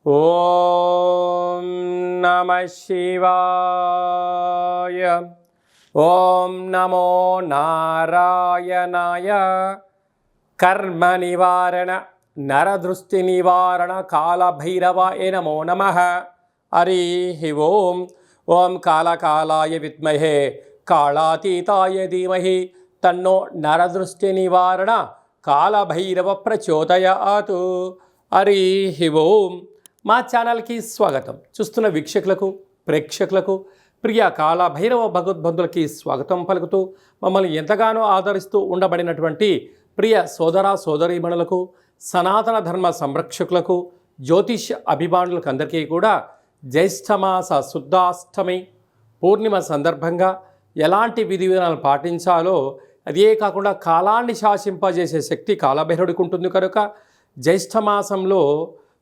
ఓం నమః శివాయ. ఓం నమో నారాయణాయ. కర్మ నివారణ నరదృష్టి నివారణ కాళభైరవాయ నమో నమః. హరి ఓం. ఓం కాళకాలాయ విద్మహే కాళాతీతాయ ధీమహి తన్నో నరదృష్టి నివారణ కాళభైరవ ప్రచోదయాతు. హరి ఓం. మా ఛానల్కి స్వాగతం. చూస్తున్న వీక్షకులకు, ప్రేక్షకులకు, ప్రియ కాళభైరవ భగవద్బంధులకి స్వాగతం పలుకుతూ మమ్మల్ని ఎంతగానో ఆదరిస్తూ ఉండబడినటువంటి ప్రియ సోదర సోదరీమణులకు, సనాతన ధర్మ సంరక్షకులకు, జ్యోతిష్ అభిమానులకు అందరికీ కూడా జ్యేష్ఠమాస శుద్ధాష్టమి పూర్ణిమ సందర్భంగా ఎలాంటి విధి విధానాలు పాటించాలో, అదే కాకుండా కాలాన్ని శాసింపజేసే శక్తి కాళభైరవుడికి ఉంటుంది కనుక జ్యేష్ఠమాసంలో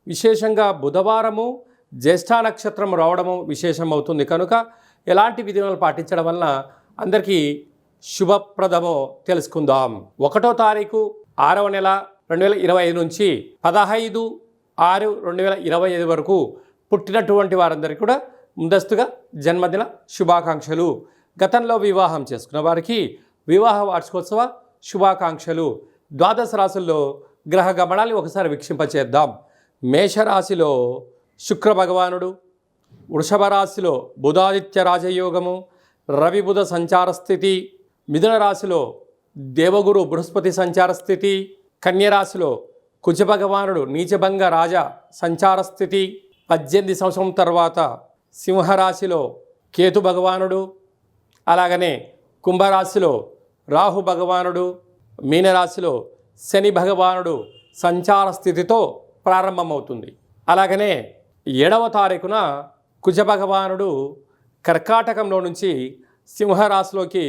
విశేషంగా బుధవారము జ్యేష్ఠ నక్షత్రం రావడము విశేషం అవుతుంది కనుక ఎలాంటి విధానాలు పాటించడం వలన అందరికీ శుభప్రదమో తెలుసుకుందాం. 1వ తారీఖు 6వ నెల 2025 నుంచి 15/6/2025 వరకు పుట్టినటువంటి వారందరికీ కూడా ముందస్తుగా జన్మదిన శుభాకాంక్షలు. గతంలో వివాహం చేసుకున్న వారికి వివాహ వార్షికోత్సవ శుభాకాంక్షలు. ద్వాదశ రాశుల్లో గ్రహ గమనాన్ని ఒకసారి వీక్షింపచేద్దాం. మేషరాశిలో శుక్ర భగవానుడు, వృషభ రాశిలో బుధాదిత్య రాజయోగము, రవి బుధ సంచార స్థితి, మిథున రాశిలో దేవగురు బృహస్పతి సంచార స్థితి, కన్యరాశిలో కుజ భగవానుడు నీచభంగ రాజ సంచార స్థితి, 18 సంవత్సరం తర్వాత సింహరాశిలో కేతు భగవానుడు, అలాగనే కుంభరాశిలో రాహు భగవానుడు, మీనరాశిలో శని భగవానుడు సంచార స్థితితో ప్రారంభమవుతుంది. అలాగనే 7వ తారీఖున కుజ భగవానుడు కర్కాటకంలో నుంచి సింహరాశిలోకి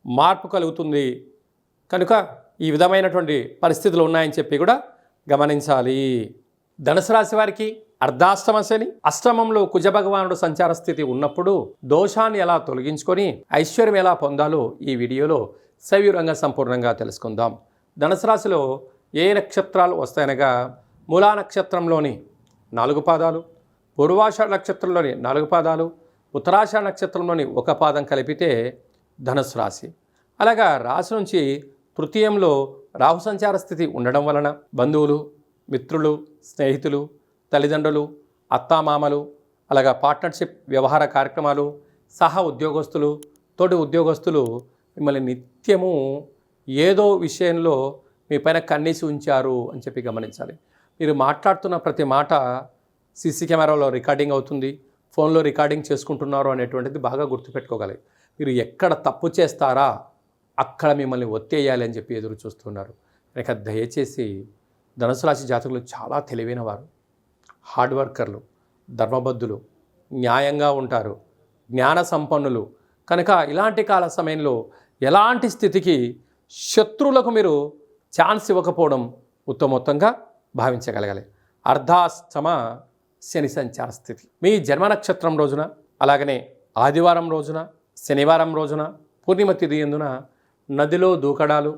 మార్పు కలుగుతుంది కనుక ఈ విధమైనటువంటి పరిస్థితులు ఉన్నాయని చెప్పి కూడా గమనించాలి. ధనుసు రాశి వారికి అర్ధాష్టమ శని, అష్టమంలో కుజ భగవానుడు సంచార స్థితి ఉన్నప్పుడు దోషాన్ని ఎలా తొలగించుకొని ఐశ్వర్యం ఎలా పొందాలో ఈ వీడియోలో సవివరంగా సంపూర్ణంగా తెలుసుకుందాం. ధనుసు రాశిలో ఏ నక్షత్రాలు వస్తాయనగా మూలా నక్షత్రంలోని 4 పాదాలు, పూర్వాషాఢ నక్షత్రంలోని 4 పాదాలు, ఉత్తరాషాఢ నక్షత్రంలోని 1 పాదం కలిపితే ధనుసు రాశి. అలాగా రాశి నుంచి తృతీయంలో రాహు సంచార స్థితి ఉండడం వలన బంధువులు, మిత్రులు, స్నేహితులు, తల్లిదండ్రులు, అత్తామామలు, అలాగా పార్ట్నర్షిప్ వ్యవహార కార్యక్రమాలు, సహ ఉద్యోగస్తులు, తోటి ఉద్యోగస్తులు మిమ్మల్ని నిత్యము ఏదో విషయంలో మీ పైన కన్నేసి ఉంచారు అని చెప్పి గమనించాలి. మీరు మాట్లాడుతున్న ప్రతి మాట సీసీ కెమెరాలో రికార్డింగ్ అవుతుంది, ఫోన్లో రికార్డింగ్ చేసుకుంటున్నారు అనేటువంటిది బాగా గుర్తుపెట్టుకోగలరు. మీరు ఎక్కడ తప్పు చేస్తారా అక్కడ మిమ్మల్ని ఒత్తేయాలి అని చెప్పి ఎదురు చూస్తున్నారు కనుక దయచేసి ధనుసు రాశి జాతకులు చాలా తెలివైన వారు, హార్డ్ వర్కర్లు, ధర్మబద్ధులు, న్యాయంగా ఉంటారు, జ్ఞాన సంపన్నులు కనుక ఇలాంటి కాల సమయంలో ఎలాంటి స్థితికి శత్రువులకు మీరు ఛాన్స్ ఇవ్వకపోవడం ఉత్తమోత్తంగా భావించగలగాలి. అర్ధాష్టమ శని సంచార స్థితి మీ జన్మ నక్షత్రం రోజున, అలాగనే ఆదివారం రోజున, శనివారం రోజున, పూర్ణిమ తిథి యందున నదిలో దూకడాలు,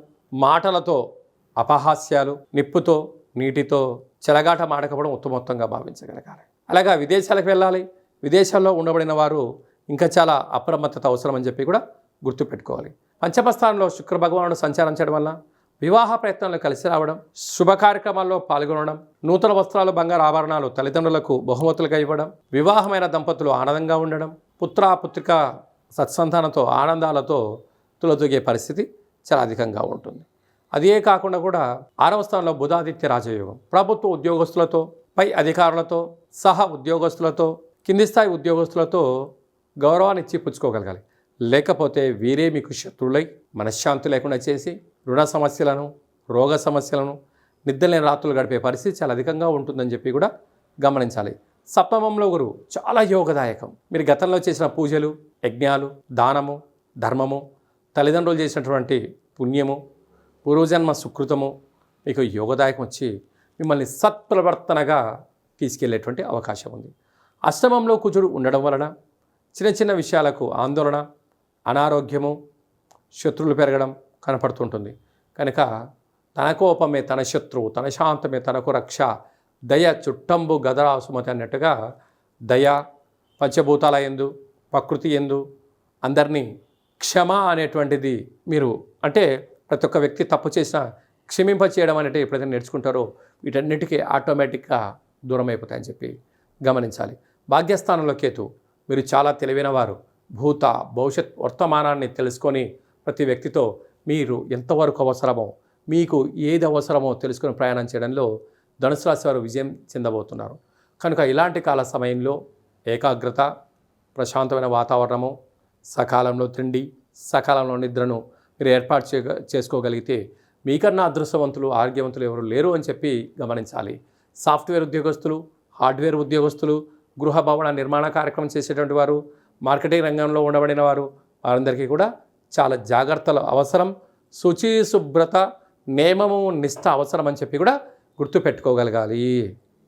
మాటలతో అపహాస్యాలు, నిప్పుతో నీటితో చెలగాట మాడకపోవడం ఉత్తమోత్తంగా భావించగలగాలి. అలాగా విదేశాలకు వెళ్ళాలి, విదేశాల్లో ఉండబడిన వారు ఇంకా చాలా అప్రమత్తత అవసరం అని చెప్పి కూడా గుర్తుపెట్టుకోవాలి. పంచమ స్థానంలో శుక్ర భగవానుడు సంచారం చేయడం వల్ల వివాహ ప్రయత్నాలు కలిసి రావడం, శుభ కార్యక్రమాల్లో పాల్గొనడం, నూతన వస్త్రాలు, బంగారు ఆభరణాలు తల్లిదండ్రులకు బహుమతులుగా ఇవ్వడం, వివాహమైన దంపతులు ఆనందంగా ఉండడం, పుత్రిక సత్సంతానంతో ఆనందాలతో తులతూగే పరిస్థితి చాలా అధికంగా ఉంటుంది. అదే కాకుండా కూడా 6వ స్థానంలో బుధాదిత్య రాజయోగం ప్రభుత్వ ఉద్యోగస్తులతో, పై అధికారులతో, సహ ఉద్యోగస్తులతో, కింది స్థాయి ఉద్యోగస్తులతో గౌరవాన్ని ఇచ్చి పుచ్చుకోగలగాలి. లేకపోతే వీరే మీకు శత్రువులై మనశ్శాంతి లేకుండా చేసి రుణ సమస్యలను, రోగ సమస్యలను, నిద్రలేని రాత్రులు గడిపే పరిస్థితి చాలా అధికంగా ఉంటుందని చెప్పి కూడా గమనించాలి. సప్తమంలో గురువు చాలా యోగదాయకం. మీరు గతంలో చేసిన పూజలు, యజ్ఞాలు, దానము, ధర్మము, తల్లిదండ్రులు చేసినటువంటి పుణ్యము, పూర్వజన్మ సుకృతము మీకు యోగదాయకం వచ్చి మిమ్మల్ని సత్ప్రవర్తనగా తీసుకెళ్లేటువంటి అవకాశం ఉంది. అష్టమంలో కుజుడు ఉండడం వలన చిన్న చిన్న విషయాలకు ఆందోళన, అనారోగ్యము, శత్రువులు పెరగడం కనపడుతుంటుంది కనుక తన కోపమే తన శత్రువు, తన శాంతమే తనకు రక్ష దయ చుట్టంబు గదరా సుమతి అన్నట్టుగా దయ పంచభూతాల యందు ప్రకృతి యందు అందరినీ క్షమ అనేటువంటిది మీరు అంటే ప్రతి ఒక్క వ్యక్తి తప్పు చేసినా క్షమింప చేయడం అనేది ఎప్పుడైతే నేర్చుకుంటారో వీటన్నిటికీ ఆటోమేటిక్గా దూరం అయిపోతాయని చెప్పి గమనించాలి. భాగ్యస్థానంలో కేతు, మీరు చాలా తెలివైన వారు. భూత భవిష్యత్ వర్తమానాన్ని తెలుసుకొని ప్రతి వ్యక్తితో మీరు ఎంతవరకు అవసరమో మీకు ఏది అవసరమో తెలుసుకొని ప్రయాణం చేయడంలో ధనుసు రాశి వారు విజయం చెందబోతున్నారు. కనుక ఇలాంటి కాల సమయంలో ఏకాగ్రత, ప్రశాంతమైన వాతావరణము, సకాలంలో తిండి, సకాలంలో నిద్రను మీరు ఏర్పాటు చేసుకోగలిగితే మీకన్నా అదృష్టవంతులు ఆరోగ్యవంతులు ఎవరు లేరు అని చెప్పి గమనించాలి. సాఫ్ట్వేర్ ఉద్యోగస్తులు, హార్డ్వేర్ ఉద్యోగస్తులు, గృహ భవన నిర్మాణ కార్యక్రమం చేసేటువంటి వారు, మార్కెటింగ్ రంగంలో ఉండబడిన వారు, వారందరికీ కూడా చాలా జాగ్రత్తలు అవసరం. శుచి శుభ్రత, నియమము, నిష్ఠ అవసరం అని చెప్పి కూడా గుర్తుపెట్టుకోగలగాలి.